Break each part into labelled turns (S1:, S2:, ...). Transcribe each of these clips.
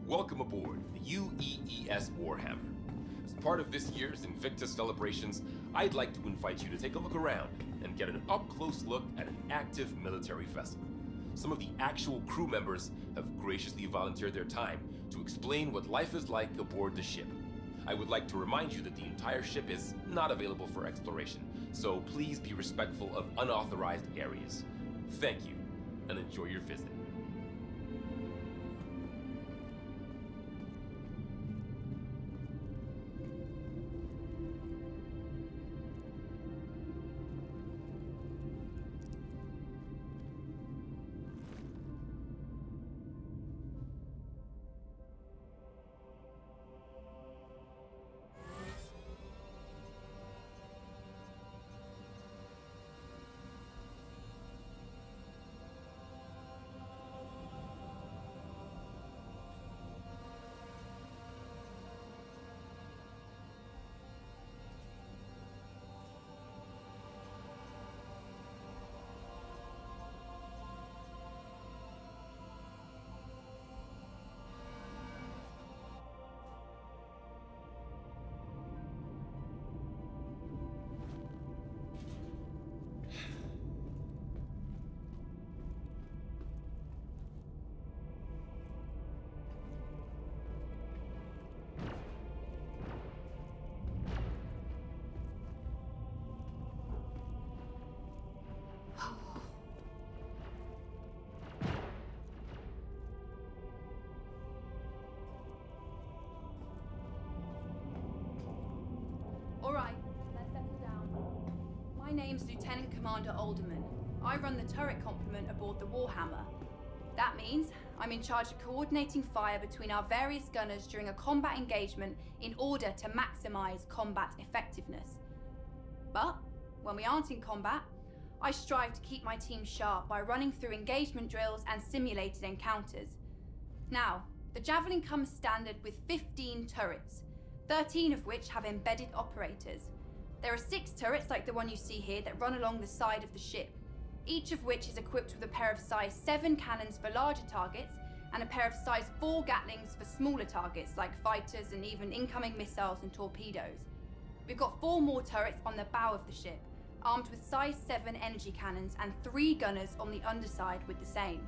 S1: Welcome aboard the UEES Warhammer. As part of this year's Invictus celebrations, I'd like to invite you to take a look around and get an up-close look at an active military vessel. Some of the actual crew members have graciously volunteered their time to explain what life is like aboard the ship. I would like to remind you that the entire ship is not available for exploration, so please be respectful of unauthorized areas. Thank you, and enjoy your visit.
S2: All right, let's settle down. My name's Lieutenant Commander Alderman. I run the turret complement aboard the Warhammer. That means I'm in charge of coordinating fire between our various gunners during a combat engagement in order to maximize combat effectiveness. But when we aren't in combat, I strive to keep my team sharp by running through engagement drills and simulated encounters. Now, the Javelin comes standard with 15 turrets, 13 of which have embedded operators. There are 6 turrets like the one you see here that run along the side of the ship, each of which is equipped with a pair of size 7 cannons for larger targets and a pair of size 4 Gatlings for smaller targets like fighters and even incoming missiles and torpedoes. We've got 4 more turrets on the bow of the ship, armed with size 7 energy cannons and 3 gunners on the underside with the same.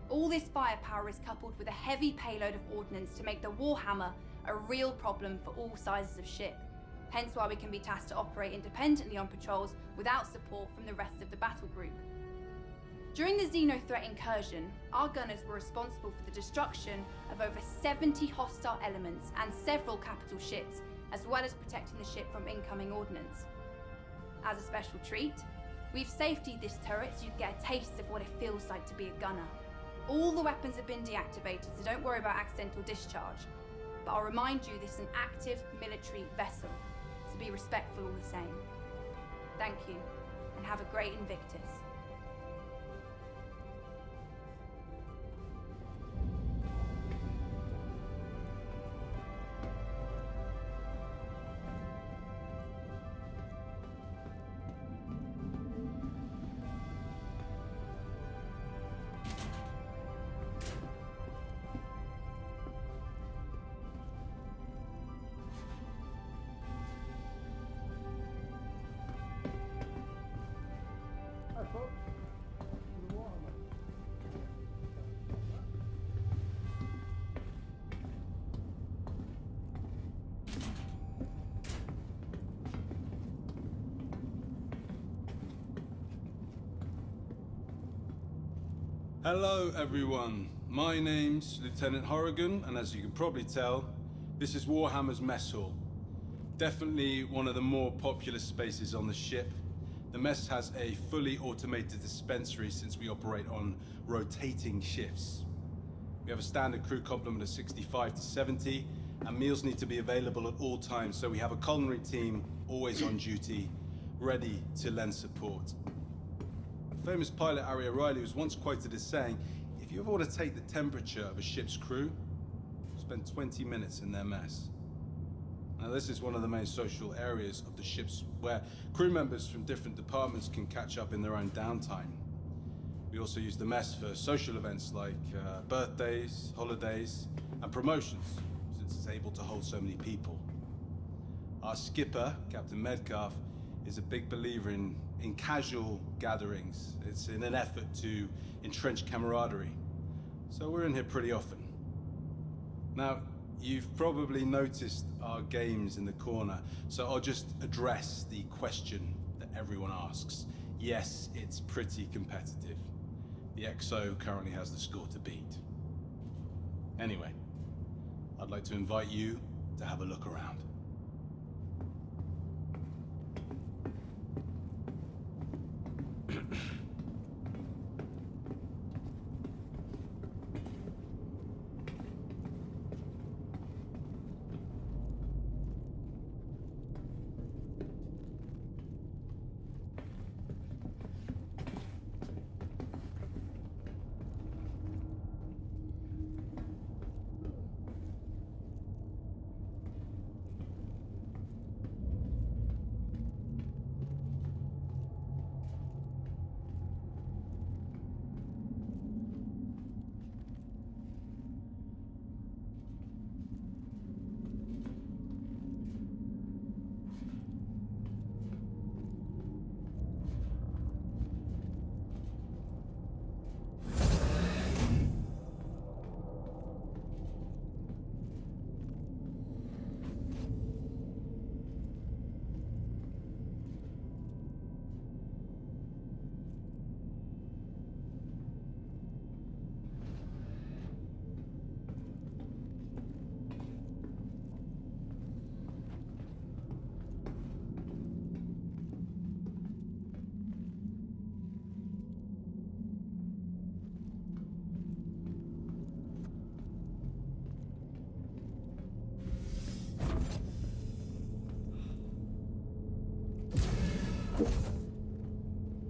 S2: All this firepower is coupled with a heavy payload of ordnance to make the Warhammer a real problem for all sizes of ship, hence why we can be tasked to operate independently on patrols without support from the rest of the battle group. During the Xenothreat incursion, our gunners were responsible for the destruction of over 70 hostile elements and several capital ships, as well as protecting the ship from incoming ordnance. As a special treat, we've safetied this turret so you get a taste of what it feels like to be a gunner. All the weapons have been deactivated, so don't worry about accidental discharge. But I'll remind you this is an active military vessel, so be respectful all the same. Thank you, and have a great Invictus.
S3: Hello everyone, my name's Lieutenant Horrigan, and as you can probably tell, this is Warhammer's mess hall. Definitely one of the more popular spaces on the ship. The mess has a fully automated dispensary since we operate on rotating shifts. We have a standard crew complement of 65 to 70, and meals need to be available at all times, so we have a culinary team always on duty, ready to lend support. Famous pilot Harry O'Reilly was once quoted as saying, if you ever want to take the temperature of a ship's crew, spend 20 minutes in their mess. Now this is one of the main social areas of the ships where crew members from different departments can catch up in their own downtime. We also use the mess for social events like birthdays, holidays, and promotions, since it's able to hold so many people. Our skipper, Captain Medcalf, is a big believer in casual gatherings. It's in an effort to entrench camaraderie. So we're in here pretty often. Now, you've probably noticed our games in the corner, so I'll just address the question that everyone asks. Yes, it's pretty competitive. The XO currently has the score to beat. Anyway, I'd like to invite you to have a look around.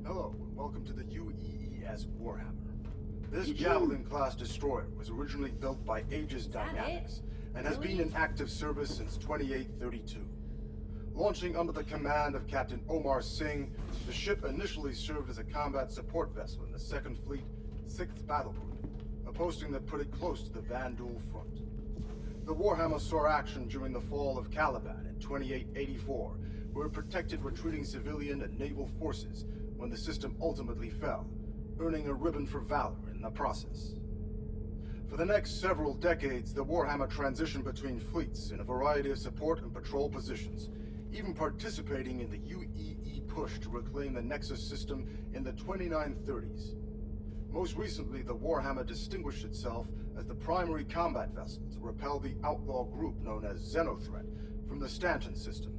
S4: Hello, and welcome to the UEES Warhammer. This Javelin-class destroyer was originally built by Aegis Dynamics and has been in active service since 2832. Launching under the command of Captain Omar Singh, the ship initially served as a combat support vessel in the 2nd Fleet, 6th Battle Group, a posting that put it close to the Vandal front. The Warhammer saw action during the fall of Caliban in 2884, where it protected retreating civilian and naval forces when the system ultimately fell, earning a ribbon for valor in the process. For the next several decades, the Warhammer transitioned between fleets in a variety of support and patrol positions, even participating in the UEE push to reclaim the Nexus system in the 2930s. Most recently, the Warhammer distinguished itself as the primary combat vessel to repel the outlaw group known as Xenothreat from the Stanton system.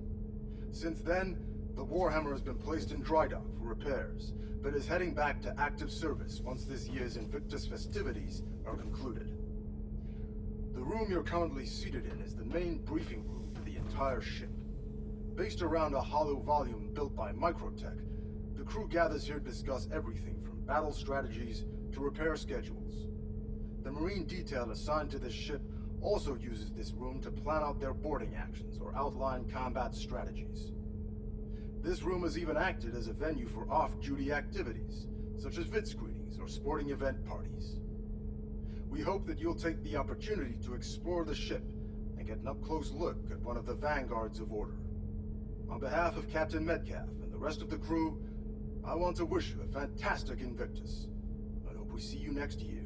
S4: Since then, the Warhammer has been placed in dry dock for repairs, but is heading back to active service once this year's Invictus festivities are concluded. The room you're currently seated in is the main briefing room for the entire ship. Based around a hollow volume built by Microtech, the crew gathers here to discuss everything from battle strategies to repair schedules. The Marine detail assigned to this ship also uses this room to plan out their boarding actions or outline combat strategies. This room has even acted as a venue for off-duty activities, such as vid screenings or sporting event parties. We hope that you'll take the opportunity to explore the ship and get an up-close look at one of the vanguards of order. On behalf of Captain Metcalf and the rest of the crew, I want to wish you a fantastic Invictus, and hope we see you next year.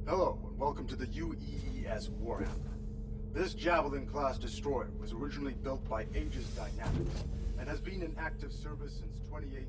S4: Hello, and welcome to the UEES Warhammer. This Javelin-class destroyer was originally built by Aegis Dynamics, and has been in active service since 28...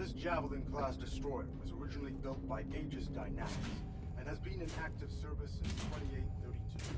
S4: This Javelin class destroyer was originally built by Aegis Dynamics and has been in active service since 2832.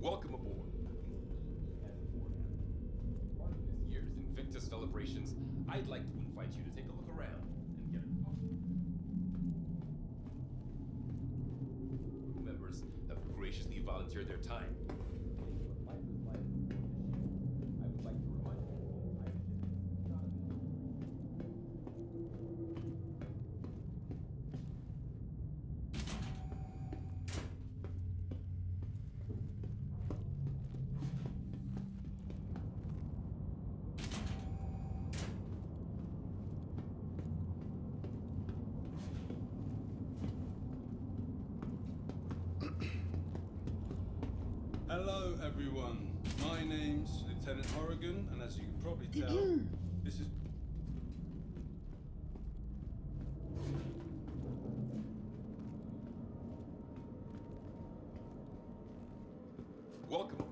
S1: Welcome aboard. Part of this year's Invictus celebrations, I'd like to invite you to take a look around and get an crew members have graciously volunteered their time. What life is like on board the ship. I would like to remind you, the entire ship is not
S3: Hello, everyone. My name's Lieutenant Horrigan, and as you can probably tell, this is...
S1: Welcome